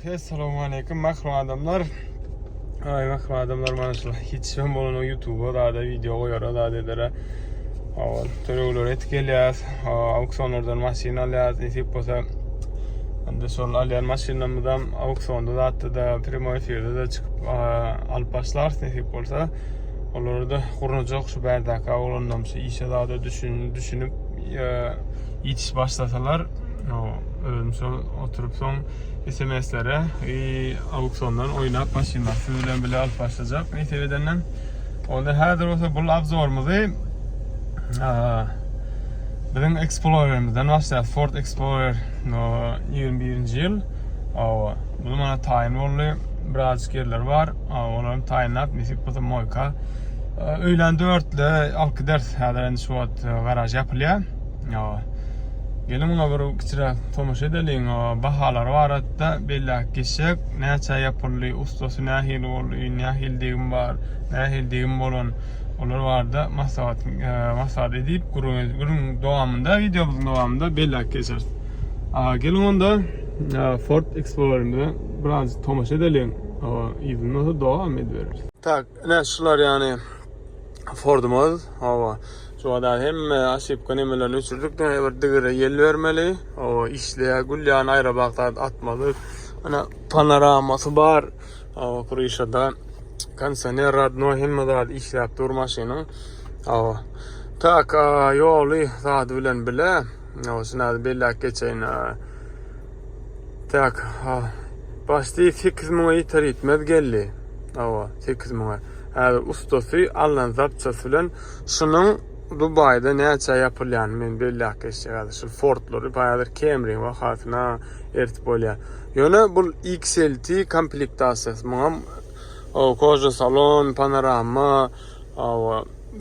Assalomu alaykum mahrum adamlar. Mahrum adamlar mana shu hech ham bo'lgan YouTube'da da video qo'yarlar dedilar. To'lovlar etkilyapti. Auksionlardan mashina olyapti. Nasib bo'lsa endi sol olgan mashinamdan auksionda da prямой efirda da chiqib olib bashlar. Nasib bo'lsa ularda qurunjoq shu berdaka o'g'londan shu ishlarda düşünüp yetiş başlasalar Sol oturup son SMS'lere auksiondan oynayıp maşinler sürülen bile alıp başlayacak. Neyse bedenden onda her olsa bu abzorumuzu bizim Explorer'ımızdan başlayalım. Ford Explorer 21. yıl. Bunun bana tayin oluyor. Birazcık yerler var. Onların tayinlap nasip bu da moyka. Öğlen 4 ile 6 ders herhalde şu an garaj yapılıyor. Gelin ona bir kichira tomosha edelim. Bahalar var hatta belli kişek neçe yapılıyor, ustası nehil oluyor, nehil deyim var, nehil deyim olan onlar var da masad edip kurun devamında, videomuzun devamında belli geçer. Gelin onda Ford Explorer'da biraz tomosha edelim. İzin nasıl devam ediyoruz. Tak, ne şular yani Ford'umuz, şu anda hem aşıp kanemelerini uçurduk da bir dıgıra yel vermeli. İşleye gülleyen ayrı baklar atmalı. Ana panoraması var. Kuruşada kansener radno hem de işlep durmasını. Tak yolu zaten bilen bile. Şuna belli geçen. Tak başta 8 mığa yeter etmez geldi. 8 mığa. Ustası Allan zapçasıyla şunun Dubai'de neçe yapılan men belli arkadaşlar şu Ford'ları bayağıdır Camry ve hafına ertip yani bu XLT komplektasiyası mıam koca salon panorama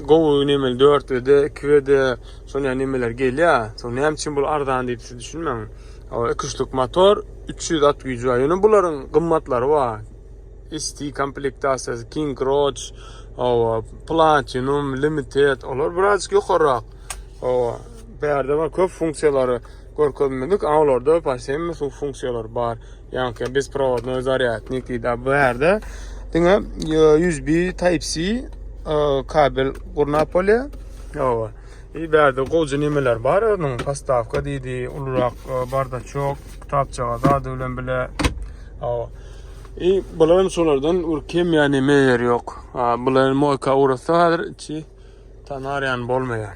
Go nemel 4 de 2 de sonra nemeler geliyor sonra hem için bu ardan deyip siz düşünmem 2'lük motor 300 at gücü var yani bunların kımmatları var ST komplektasiyası King Roach Platinum, Limited, onlar birazcık yukarı. Berde var köp funksiyaları görkölmedik. Onlarda pasem funksiyalar var. Yani biz provodnoy zaryadnik da berde. Dinga USB Type-C kabel Gurnapoli. Berde koca nemeler var. Onun pastavka dedi. Olarak barda çok kitapçalar da ölen bile. Bunların solardan ürkem yani meyer yok. Bunların moyka uğrası hadır ki tanaryan bolmaya.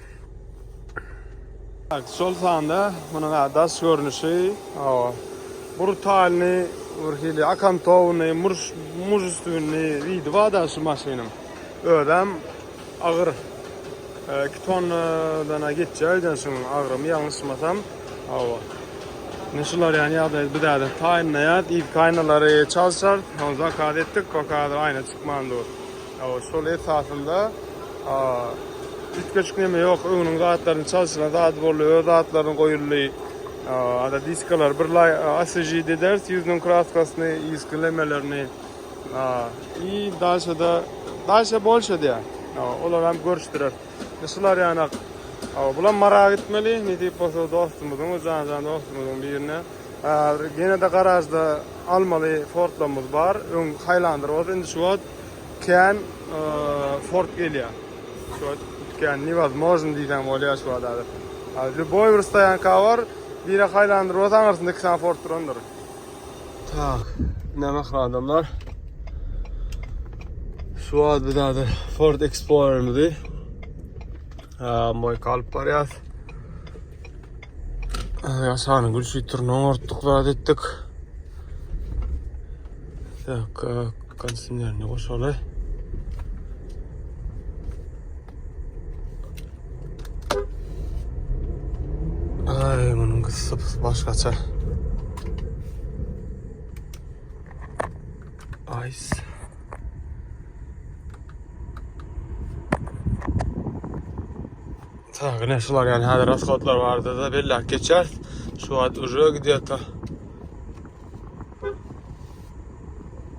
Sol sağında bunun adas görünüşü. Brutalni, urhili akantovni, murjustuni vidva da şu maşinim. Ödem ağır. 2 tondan geçeceğinden sonra ağırım yanlışmasam. Neşular yani ya da bir daha da tayinlayat, ilk kaynaları çalışır, onu zakat ettik, o kadar aynı çıkmandı. Sol esasında 3,5 neme yok, onun dağıtlarını çalışırlar, dağıt boluyor, dağıtlarını koyuluyor. Ada diskalar, birlay ASG deders, yüzünün kraskasını, iskilemelerini. İyi daha bolşa diye, onlar hem görüştürür. Neşular yani bulan merak etmeli, ne deyip olsa dostumuzun, can dostumuzun birine. Yine de garajda almalı Ford'lamız var. Highlander var, şimdi şu an Ken Ford geliyor. Şu an Ken невозможно diyeceğim oluyor şu an. Любой расстоянка var, biri Highlander var, arasında 2 tane Ford durandır. Tak, ne makro adamlar. Şu an bir daha da Ford Explorer'ımızı. Moy kalıp var ya. Yaşanı gülüşü turnu ortaklar ettik. Tak, konsimlerini koşalı. Ay, bunun kısıp başkaça. Ice. Güneşler yani hadi raskoltlar vardı da belli geçer. Şu an ucu gidiyor da.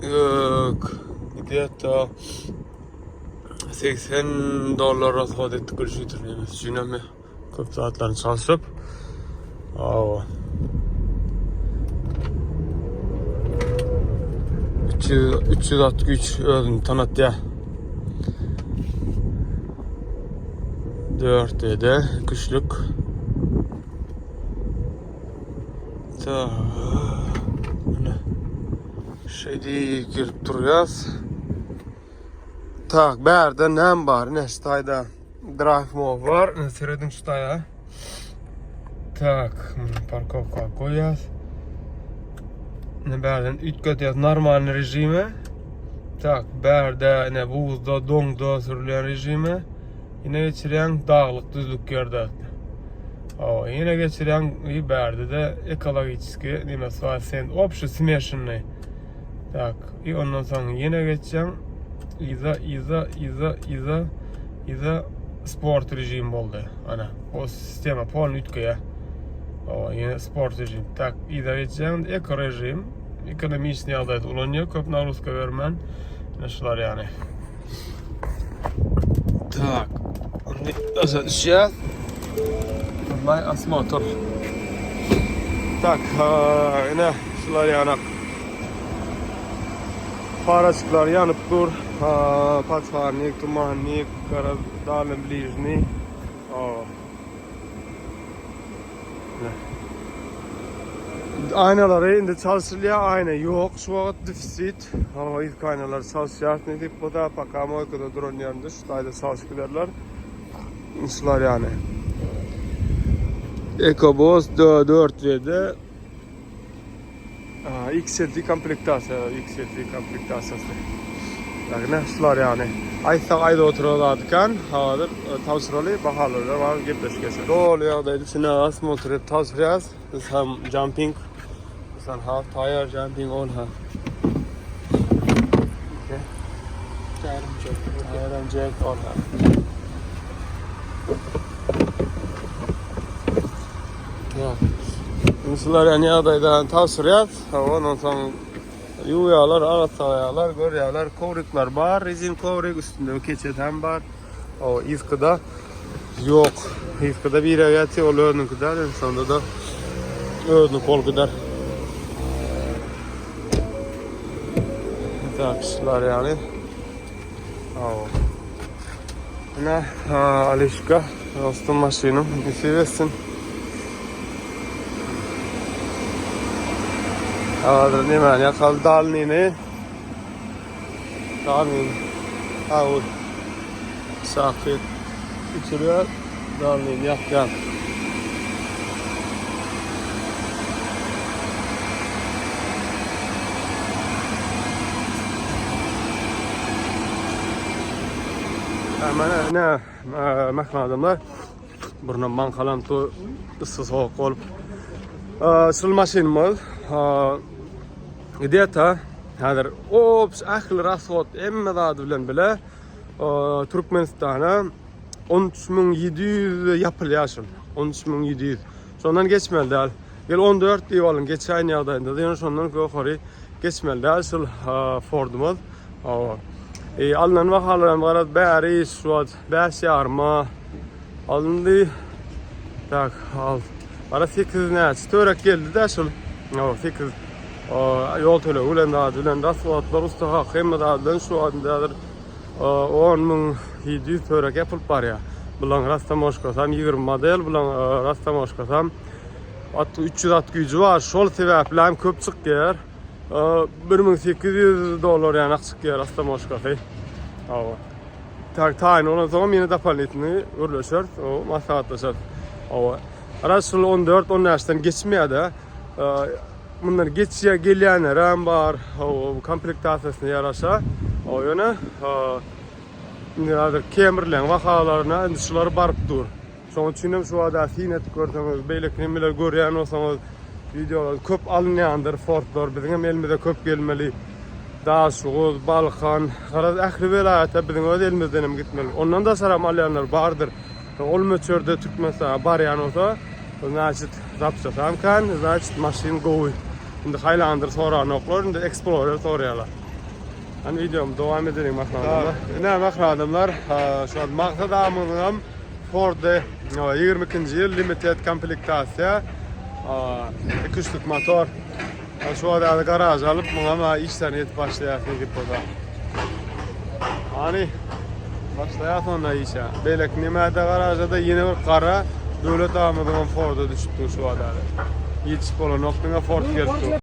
Yok. Gidiyor da. $80 raskot ettik görüşüdür. Düşünüyor mu? Köp saatlerini çalışıp. 363 özünü tanıtya. 4 ede kışlık. Ta şeydi girip duruyoruz. Tak, berde nem var, ne stayda drive mode var, ne sredin staya. Tak, parkovka koyuyoruz. Ne berden ütkötüyoruz normal rejime. Tak, berde ne buzda, dongda sürülen rejime. Yine geçiren dağlık, düzlük yerde. Yine geçiren iyi berde de ekologически немesi var sen общий смешанный. Так, и ondan sonra yine geçeceğim. İza sport rejim oldu. Ana, o sistema poln ütköye. Yine sport rejim. Tak, iza geçeceğim. Eko rejim. Ekonomisini adet ulanıyor. Köp nagruska vermen. Neşler yani. Tak. Nasıl şey? May asmotor. Tak, yine şular yanak. Paraçıklar yanıp dur. Patvarnik, tumannik, dalın blижний. Aynaları indi çalışılıyor, ayna yok. Şu vakit defisit. Ama ilk aynalar çalışıyor. Ne deyip bu da pakama oykada duran yanında şu tayda çalışıyorlar. Şular yani. EcoBoost 4G'de XLT komplektasyası. Yani şular yani. Ayda oturuladıkken havadır tavsiralı bahaları var gepleşkesi. Doğru yağdaydı. Şimdi asmotor tavsirayız. Biz hem jumping, biz hem half tire jumping on ha. Iron jack on ha. Şular yani yağdaydı tavsirayız. Ondan sonra yağlar, arası yağlar, gör yağlar, kovrikler var, rezin kovrik üstünde keçeten var. O izkıda yok. İzkıda bir ayeti ol önü kadar, sonunda da önü kol kadar. Takışlar yani. Ne Alişka, dostum maşinum, bir seversin. Havadır ne man yakal dalnini. Dalnin. Havul. Sakit. İçiriyor. Dalnin yak. Ne makna adamlar. Buradan bankalan to ıssız soğuk olup. Sıl maşinimiz. İdiyata. Hadir ops ahli rasot emme dadı bilen bile Türkmenistan'a 13.700 yapılıyor. 13.700. Sondan geçmeli al. Gel 14 diye alın. Geç aynı yağdayında. Yani sondan yukarı geçmeli al. Sıl Ford'umuz. Alınan vakalarım var. Bari suat. 5 yarma. Alındı. Tak al. Bana 8 ne? Störek geldi de sıl. 8. Yol töle ulen da suatlar ustaha hem da şu andadır 10.700 törek yapılıp var ya. Bulan rastamoşkasam 20 model bulan rastamoşkasam 360 gücü var. Şol sebeple hem köp çıkıyor. $1.800 yani çıkıyor rastamoşkası. Tayin ondan sonra yine dapalitini urlaşır. O masahatlaşır. Rasul 14-15'ten geçmeye de bunlar geçiyor geleyenler hem var. Komplektasyasını yarasa. O yöne kemirlen vakalarına endişeler barıp dur. Son için şu anda sinet görseniz beylek nemeler görüyen olsanız videolar köp alınyandır Fordlar bizim elimizde köp gelmeli. Daşoğuz, Balkan, Karaz ahli velayete bizim öz elimizden hem gitmeli. Ondan da saram alayanlar vardır. Olmöçörde Türkmenistan bar yani olsa значит zapsasam kan, значит maşin goy. Şimdi Highlander sonra noklar, şimdi Explorer soruyorlar. Hani videom devam edelim maksadımlar. Ne maksadımlar? Şu an maksadımım Ford'da 22. yıl limited komplektasya. 2'lük motor. Şu adada garaj alıp buna işten yetip başlayaq edip burada. Hani başlayaq onda işe. Belek nimede garajda yine bir qara dövlet ağamıdığın Ford'a düşüptü şu adada. Yetişip olan noktada Ford geldi.